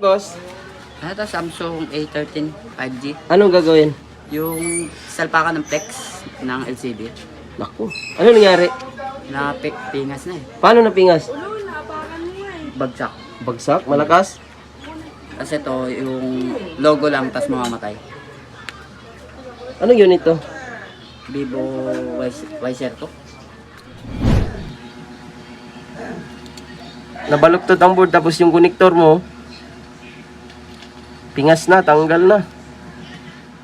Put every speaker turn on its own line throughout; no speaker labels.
Boss,
Ito, Samsung A13 5G.
anong gagawin?
Yung salpakan ng flex ng LCD.
Naku, ano nangyari?
Na pingas na eh.
Paano napingas?
Bagsak.
Bagsak? Malakas?
Kasi ito, yung logo lang, tas mamamatay.
Anong unit to?
Vivo Wiser to.
Nabaluktot ang board tapos yung connector mo, pingas na, tanggal na.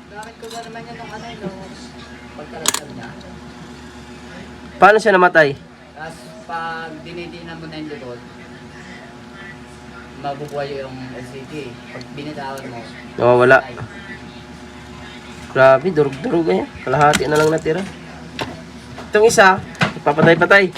Bakit ko ba naman yun nung ano yung pagkalasal niya?
Paano siya namatay?
Tapos pag dinidinan mo na yung likod, mabubuhay yung LCD. Pag binitawan mo,
Nawawala.
ay,
Grabe, durug-durug eh. Kalahati na lang natira. Itong isa, ipapatay-patay.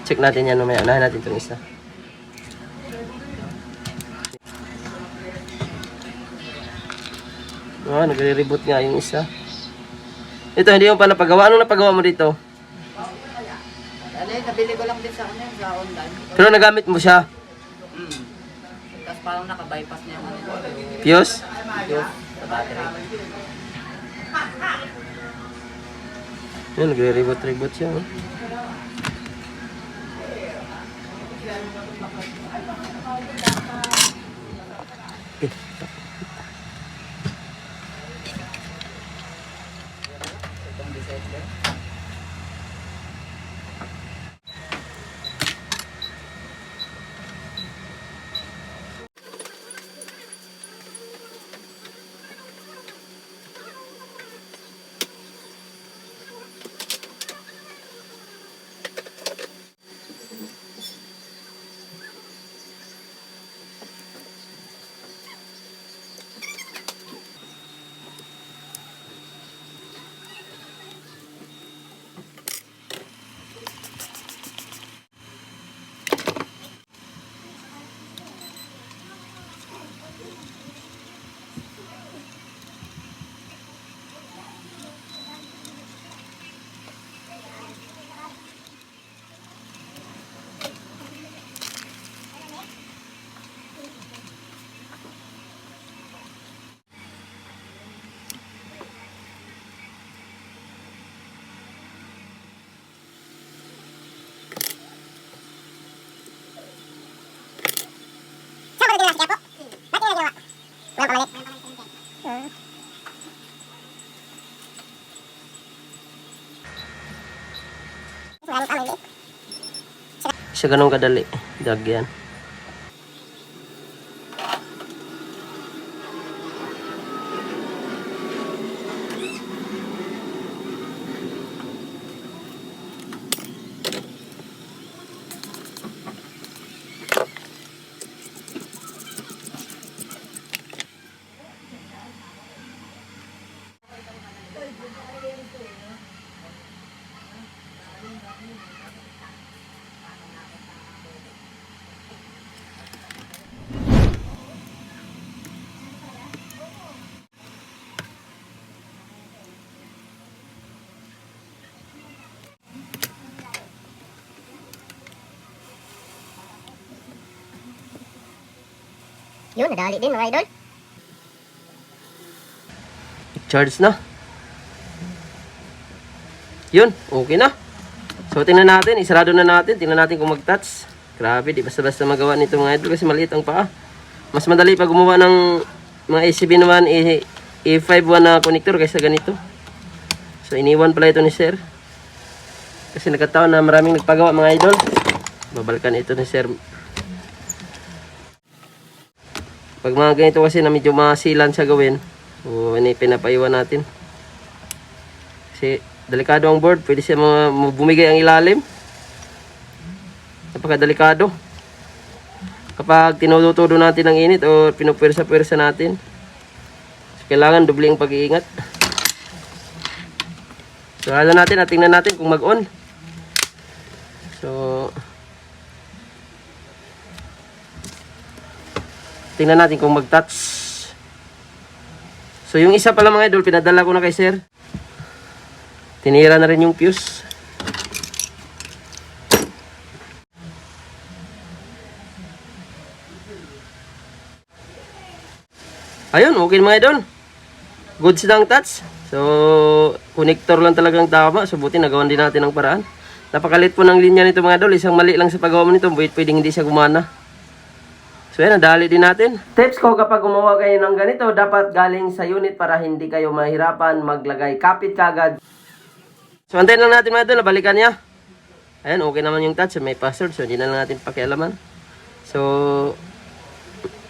Check natin yan mamaya. Unahin natin itong isa. Nagre-reboot nga yung isa. Ito, hindi mo pa napagawa. Anong napagawa mo dito?
ano yun, nabili ko lang din sa ano sa online.
Pero nagamit mo siya.
Tapos parang naka-bypass niya yung ano yung
Fuse?
sa battery.
Yun, nagre-reboot siya. Oh.
Itong December.
Siya ganun kadali. Dagyan.
Yun, nadali din mga idol.
Charge na. Yun, okay na. So tingnan natin, isarado na natin. Tingnan natin kung mag-touch. Grabe, di basta-basta magawa nito mga idol kasi maliit ang paa. Mas madali pa gumawa ng mga ACB-1 A51 na connector kaysa ganito. So iniwan pala ito ni Sir. Kasi nagkataon na maraming nagpagawa mga idol. Babalikan ito ni Sir. Pag mga ganito kasi na medyo masilan siya gawin, so ini pinapaiwan natin. Kasi delikado ang board, pwede siya bumigay ang ilalim. Napakadelikado. Kapag tinutudo natin ng init o pinupwersa-pwersa natin, so kailangan doble ang pag-iingat. So hala natin at tingnan natin kung mag-on. So tingnan natin kung mag-touch. So yung isa pala mga idol, pinadala ko na kay sir. Tinira na rin yung fuse. Ayun, okay mga idol. Goods na ang touch. So, connector lang talagang tama. So, buti nagawan din natin ang paraan. Napakalit po ng linya nito mga idol. Isang mali lang sa paggawa mo nito. Pwedeng hindi siya gumana. So, yan, nadali din natin. Tips ko kapag gumawa kayo ng ganito, dapat galing sa unit para hindi kayo mahirapan maglagay. Kapit kagad. So, antayin lang natin mga idol. Nabalikan niya. Ayan, okay naman yung touch. May password. So, hindi na lang natin pakialaman. So,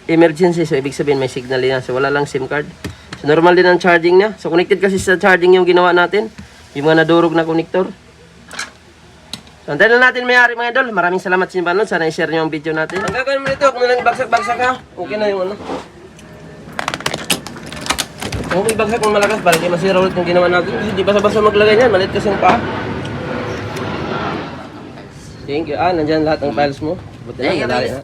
emergency. So, ibig sabihin may signal din na. So, wala lang SIM card. So, normal din ang charging niya. So, connected kasi sa charging yung ginawa natin. Yung mga nadurog na connector. So, antayin na natin may-ari mga idol. Maraming salamat sa inyo panon. Sana i-share nyo ang video natin. Ang gagawin mo nito, kung nalang bagsak-bagsak ha. Okay na yung ano. Kung may bagsak ng malakas, para di masira ulit yung ginawa natin. Kasi di basa-basa maglagay niyan. Malit kasi yung paa. Thank you. Nandyan lahat ng files mo. Buti na, nadali na.